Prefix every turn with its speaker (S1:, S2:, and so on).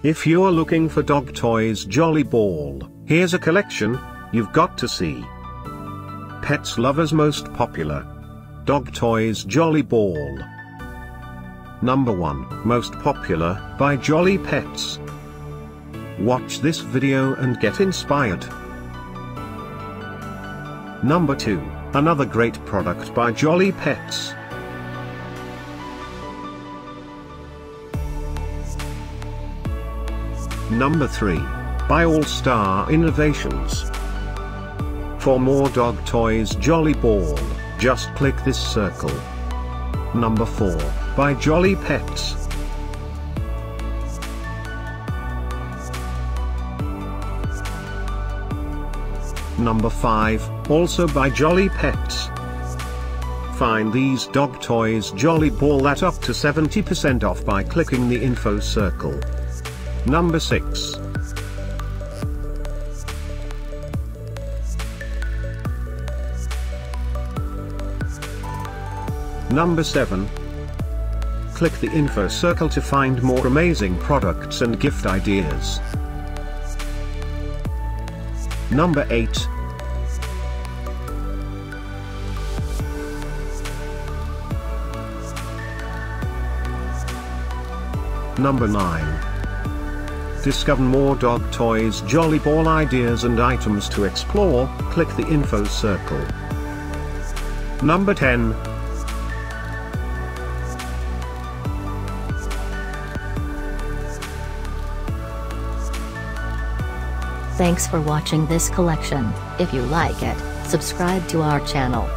S1: If you're looking for dog toys Jolly Ball, here's a collection you've got to see. Pets Lovers Most Popular Dog Toys Jolly Ball. Number 1, Most Popular, by Jolly Pets. Watch this video and get inspired. Number 2, another great product by Jolly Pets. Number 3, by Allstar Innovations. For more dog toys Jolly Ball, just click this circle. Number 4, by Jolly Pets. Number 5, also by Jolly Pets. Find these dog toys Jolly Ball at up to 70% off by clicking the info circle. Number 6. Number 7. Click the info circle to find more amazing products and gift ideas. Number 8. Number 9. Discover more dog toys Jolly Ball ideas and items to explore, click the info circle. Number 10.
S2: Thanks for watching this collection. If you like it, subscribe to our channel.